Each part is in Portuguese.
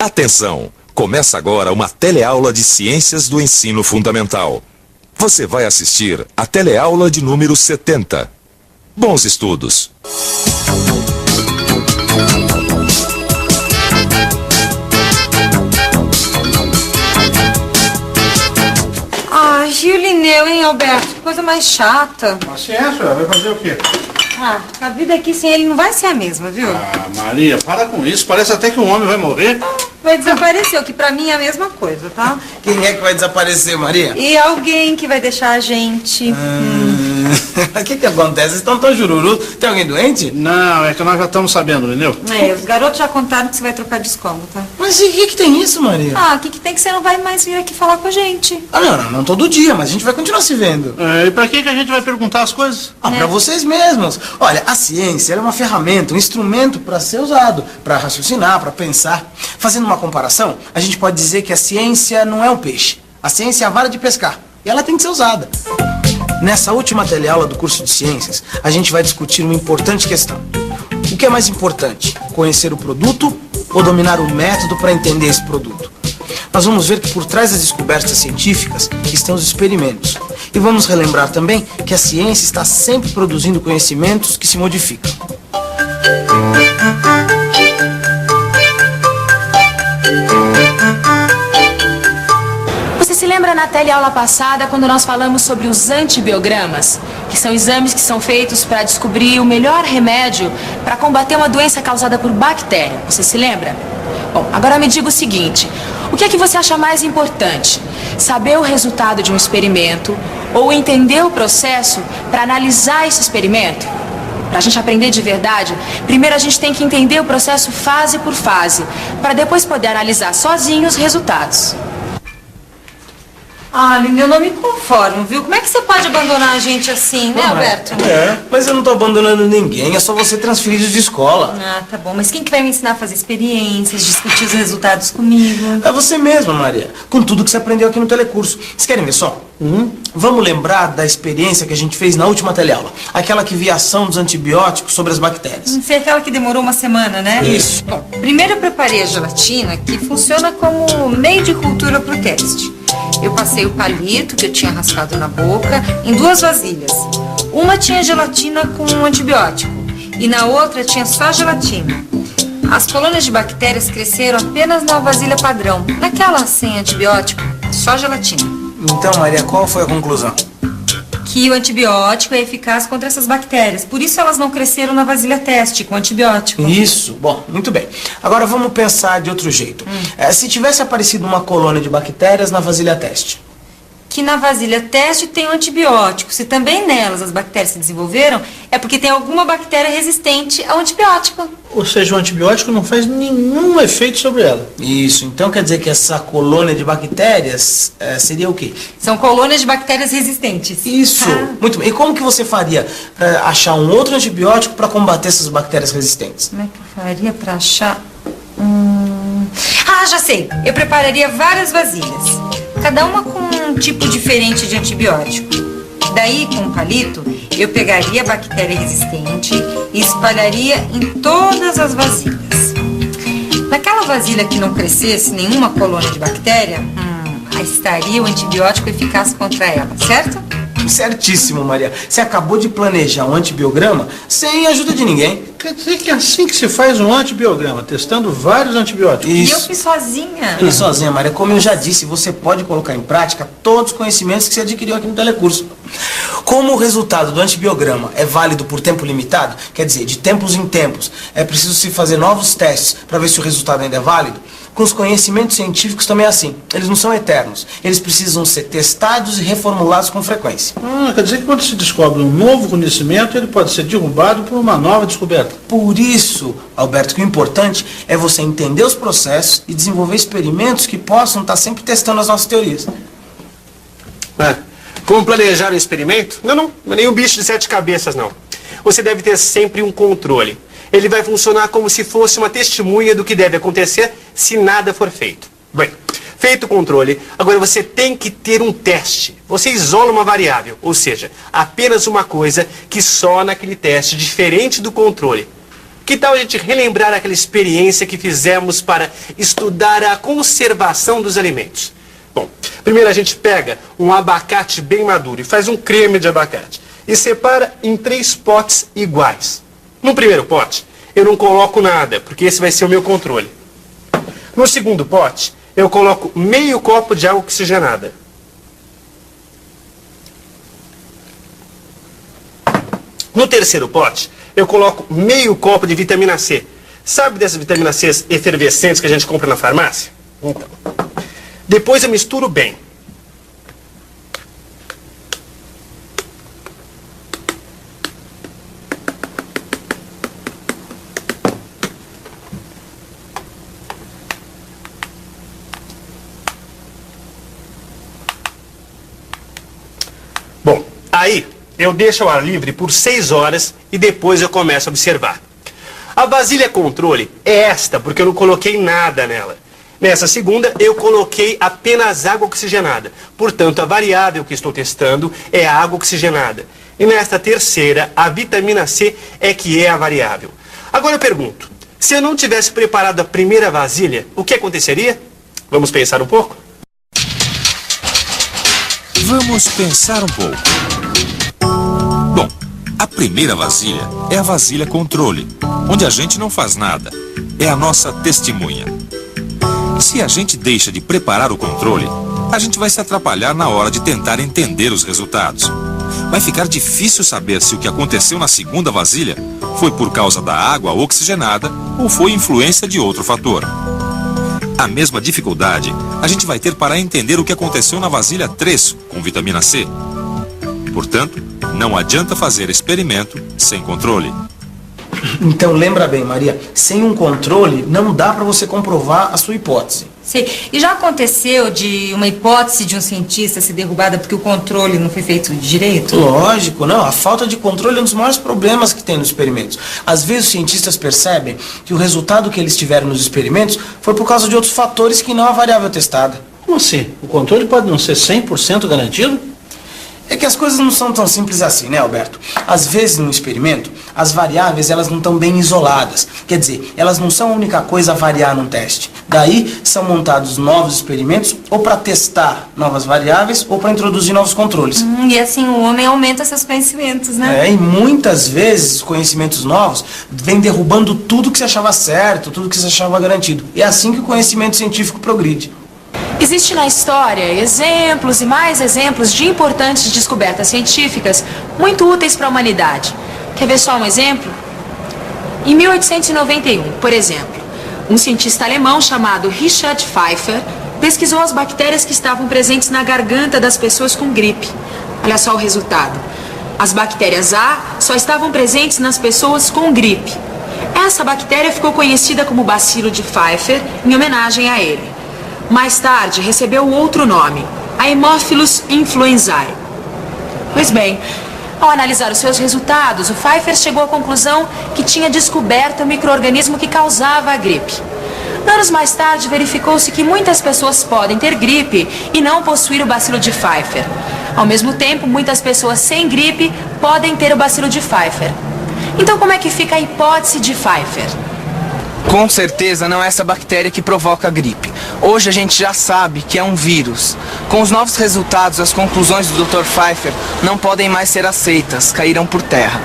Atenção! Começa agora uma teleaula de Ciências do Ensino Fundamental. Você vai assistir a teleaula de número 70. Bons estudos! E o Linneu, hein, Alberto? Que coisa mais chata. Paciência, vai fazer o quê? A vida aqui sem ele não vai ser a mesma, viu? Maria, para com isso. Parece até que um homem vai morrer. Vai desaparecer, o que pra mim é a mesma coisa, tá? Quem é que vai desaparecer, Maria? E alguém que vai deixar a gente. O que acontece? Vocês estão tão jururu? Tem alguém doente? Não, é que nós já estamos sabendo, entendeu? Os garotos já contaram que você vai trocar de escola, tá? Mas e o que tem isso, Maria? O que tem que você não vai mais vir aqui falar com a gente? Não todo dia, mas a gente vai continuar se vendo. E pra que a gente vai perguntar as coisas? Pra vocês mesmos. Olha, a ciência ela é uma ferramenta, um instrumento para ser usado, para raciocinar, para pensar. Fazendo uma comparação, a gente pode dizer que a ciência não é um peixe. A ciência é a vara de pescar e ela tem que ser usada. Nessa última teleaula do curso de Ciências, a gente vai discutir uma importante questão. O que é mais importante? Conhecer o produto ou dominar o método para entender esse produto? Nós vamos ver que por trás das descobertas científicas estão os experimentos. E vamos relembrar também que a ciência está sempre produzindo conhecimentos que se modificam. Você se lembra na teleaula passada quando nós falamos sobre os antibiogramas? Que são exames que são feitos para descobrir o melhor remédio para combater uma doença causada por bactéria. Você se lembra? Bom, agora me diga o seguinte. O que é que você acha mais importante? Saber o resultado de um experimento ou entender o processo para analisar esse experimento? Para a gente aprender de verdade, primeiro a gente tem que entender o processo fase por fase, para depois poder analisar sozinho os resultados. Linneu, eu não me conformo, viu? Como é que você pode abandonar a gente assim, né, Alberto? Mas eu não tô abandonando ninguém, é só você transferir de escola. Tá bom, mas quem que vai me ensinar a fazer experiências, discutir os resultados comigo? É você mesma, Maria, com tudo que você aprendeu aqui no telecurso. Vocês querem ver só? Vamos lembrar da experiência que a gente fez na última teleaula. Aquela que via a ação dos antibióticos sobre as bactérias. Foi aquela que demorou uma semana, né? Isso. Bom, primeiro eu preparei a gelatina, que funciona como meio de cultura pro teste. Eu passei o palito que eu tinha raspado na boca em 2 vasilhas. Uma tinha gelatina com um antibiótico e na outra tinha só gelatina. As colônias de bactérias cresceram apenas na vasilha padrão, naquela sem antibiótico, só gelatina. Então, Maria, qual foi a conclusão? Que o antibiótico é eficaz contra essas bactérias. Por isso elas não cresceram na vasilha teste com antibiótico. Isso. Bom, muito bem. Agora vamos pensar de outro jeito. Se tivesse aparecido uma colônia de bactérias na vasilha teste. Que na vasilha teste tem um antibiótico. Se também nelas as bactérias se desenvolveram, é porque tem alguma bactéria resistente ao antibiótico. Ou seja, o antibiótico não faz nenhum efeito sobre ela. Isso. Então quer dizer que essa colônia de bactérias seria o quê? São colônias de bactérias resistentes. Isso. Muito bem. E como que você faria para achar um outro antibiótico para combater essas bactérias resistentes? Como é que eu faria para achar... já sei. Eu prepararia várias vasilhas. Cada uma com um tipo diferente de antibiótico. Daí, com um palito, eu pegaria a bactéria resistente e espalharia em todas as vasilhas. Naquela vasilha que não crescesse nenhuma colônia de bactéria, estaria o antibiótico eficaz contra ela, certo? Certíssimo, Maria. Você acabou de planejar um antibiograma sem ajuda de ninguém. Quer dizer que é assim que se faz um antibiograma, testando vários antibióticos. Isso. E eu fiz sozinha. E sozinha, Maria. Como eu já disse, você pode colocar em prática todos os conhecimentos que você adquiriu aqui no telecurso. Como o resultado do antibiograma é válido por tempo limitado, quer dizer, de tempos em tempos, é preciso se fazer novos testes para ver se o resultado ainda é válido. Com os conhecimentos científicos também é assim. Eles não são eternos. Eles precisam ser testados e reformulados com frequência. Quer dizer que quando se descobre um novo conhecimento, ele pode ser derrubado por uma nova descoberta. Por isso, Alberto, que o importante é você entender os processos e desenvolver experimentos que possam estar sempre testando as nossas teorias. Como planejar um experimento? Não é nem um bicho de 7 cabeças, não. Você deve ter sempre um controle. Ele vai funcionar como se fosse uma testemunha do que deve acontecer se nada for feito. Bem, feito o controle, agora você tem que ter um teste. Você isola uma variável, ou seja, apenas uma coisa que só naquele teste, diferente do controle. Que tal a gente relembrar aquela experiência que fizemos para estudar a conservação dos alimentos? Bom, primeiro a gente pega um abacate bem maduro e faz um creme de abacate. E separa em 3 potes iguais. No primeiro pote, eu não coloco nada, porque esse vai ser o meu controle. No segundo pote, eu coloco meio copo de água oxigenada. No terceiro pote, eu coloco meio copo de vitamina C. Sabe dessas vitaminas C efervescentes que a gente compra na farmácia? Então, depois eu misturo bem. Bom, aí eu deixo ao ar livre por 6 horas e depois eu começo a observar. A vasilha controle é esta, porque eu não coloquei nada nela. Nessa segunda, eu coloquei apenas água oxigenada. Portanto, a variável que estou testando é a água oxigenada. E nesta terceira, a vitamina C é que é a variável. Agora eu pergunto, se eu não tivesse preparado a primeira vasilha, o que aconteceria? Vamos pensar um pouco? Vamos pensar um pouco. Bom, a primeira vasilha é a vasilha controle, onde a gente não faz nada. É a nossa testemunha. Se a gente deixa de preparar o controle, a gente vai se atrapalhar na hora de tentar entender os resultados. Vai ficar difícil saber se o que aconteceu na segunda vasilha foi por causa da água oxigenada ou foi influência de outro fator. A mesma dificuldade a gente vai ter para entender o que aconteceu na vasilha 3 com vitamina C. Portanto, não adianta fazer experimento sem controle. Então lembra bem, Maria, sem um controle não dá para você comprovar a sua hipótese. Sim. E já aconteceu de uma hipótese de um cientista ser derrubada porque o controle não foi feito direito? Lógico, não. A falta de controle é um dos maiores problemas que tem nos experimentos. Às vezes os cientistas percebem que o resultado que eles tiveram nos experimentos foi por causa de outros fatores que não a variável testada. Como assim? O controle pode não ser 100% garantido? É que as coisas não são tão simples assim, né, Alberto? Às vezes, no experimento, as variáveis elas não estão bem isoladas. Quer dizer, elas não são a única coisa a variar num teste. Daí, são montados novos experimentos ou para testar novas variáveis ou para introduzir novos controles. E assim o homem aumenta seus conhecimentos, né? E muitas vezes, os conhecimentos novos vêm derrubando tudo que você achava certo, tudo que você achava garantido. E é assim que o conhecimento científico progride. Existe na história exemplos e mais exemplos de importantes descobertas científicas muito úteis para a humanidade. Quer ver só um exemplo? Em 1891, por exemplo, um cientista alemão chamado Richard Pfeiffer pesquisou as bactérias que estavam presentes na garganta das pessoas com gripe. Olha só o resultado. As bactérias A só estavam presentes nas pessoas com gripe. Essa bactéria ficou conhecida como bacilo de Pfeiffer em homenagem a ele. Mais tarde, recebeu outro nome, Haemophilus influenzae. Pois bem, ao analisar os seus resultados, o Pfeiffer chegou à conclusão que tinha descoberto o micro-organismo que causava a gripe. Anos mais tarde, verificou-se que muitas pessoas podem ter gripe e não possuir o bacilo de Pfeiffer. Ao mesmo tempo, muitas pessoas sem gripe podem ter o bacilo de Pfeiffer. Então, como é que fica a hipótese de Pfeiffer? Com certeza não é essa bactéria que provoca a gripe. Hoje a gente já sabe que é um vírus. Com os novos resultados, as conclusões do Dr. Pfeiffer não podem mais ser aceitas, caíram por terra.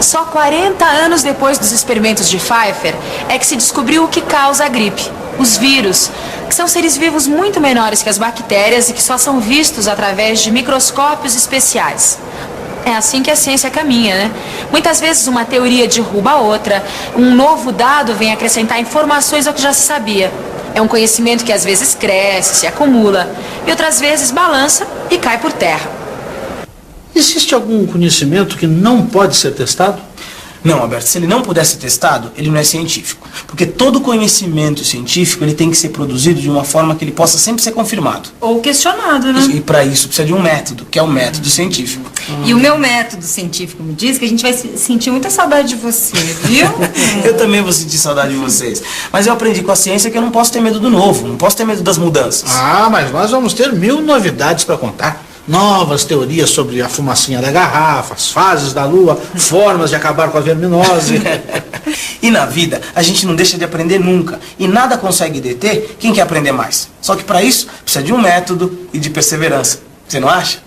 Só 40 anos depois dos experimentos de Pfeiffer é que se descobriu o que causa a gripe. Os vírus, que são seres vivos muito menores que as bactérias e que só são vistos através de microscópios especiais. É assim que a ciência caminha, né? Muitas vezes uma teoria derruba a outra, um novo dado vem acrescentar informações ao que já se sabia. É um conhecimento que às vezes cresce, se acumula, e outras vezes balança e cai por terra. Existe algum conhecimento que não pode ser testado? Não, Alberto, se ele não puder ser testado, ele não é científico. Porque todo conhecimento científico ele tem que ser produzido de uma forma que ele possa sempre ser confirmado. Ou questionado, né? E para isso precisa de um método, que é o método científico. E o meu método científico me diz que a gente vai sentir muita saudade de você, viu? Eu também vou sentir saudade de vocês. Mas eu aprendi com a ciência que eu não posso ter medo do novo, não posso ter medo das mudanças. Mas nós vamos ter 1000 novidades para contar. novas teorias sobre a fumacinha da garrafa, as fases da lua, formas de acabar com a verminose. E na vida, a gente não deixa de aprender nunca. E nada consegue deter quem quer aprender mais. Só que para isso, precisa de um método e de perseverança. Você não acha?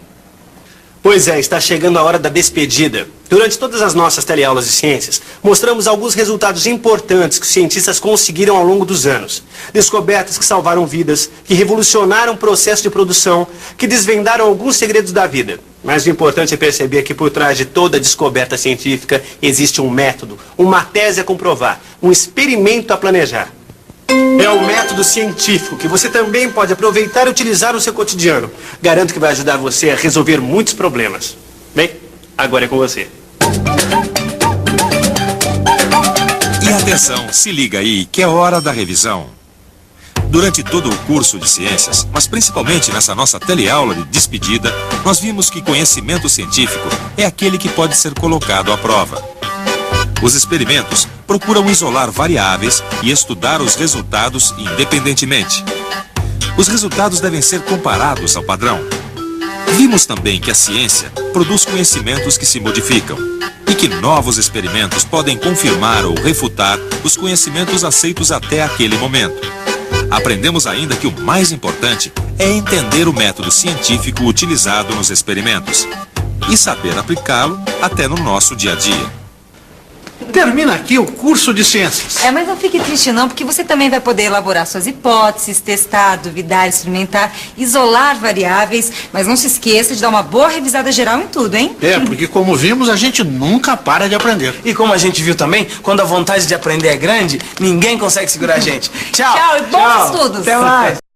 Pois é, está chegando a hora da despedida. Durante todas as nossas teleaulas de ciências, mostramos alguns resultados importantes que os cientistas conseguiram ao longo dos anos. Descobertas que salvaram vidas, que revolucionaram o processo de produção, que desvendaram alguns segredos da vida. Mas o importante é perceber que por trás de toda descoberta científica existe um método, uma tese a comprovar, um experimento a planejar. É o método científico que você também pode aproveitar e utilizar no seu cotidiano. Garanto que vai ajudar você a resolver muitos problemas. Bem, agora é com você. E atenção, se liga aí, que é hora da revisão. Durante todo o curso de ciências, mas principalmente nessa nossa teleaula de despedida, nós vimos que conhecimento científico é aquele que pode ser colocado à prova. Os experimentos procuram isolar variáveis e estudar os resultados independentemente. Os resultados devem ser comparados ao padrão. Vimos também que a ciência produz conhecimentos que se modificam e que novos experimentos podem confirmar ou refutar os conhecimentos aceitos até aquele momento. Aprendemos ainda que o mais importante é entender o método científico utilizado nos experimentos e saber aplicá-lo até no nosso dia a dia. Termina aqui o curso de ciências. Mas não fique triste não, porque você também vai poder elaborar suas hipóteses, testar, duvidar, experimentar, isolar variáveis, mas não se esqueça de dar uma boa revisada geral em tudo, hein? Porque como vimos, a gente nunca para de aprender. E como a gente viu também, quando a vontade de aprender é grande, ninguém consegue segurar a gente. Tchau! Tchau e bons estudos! Até mais!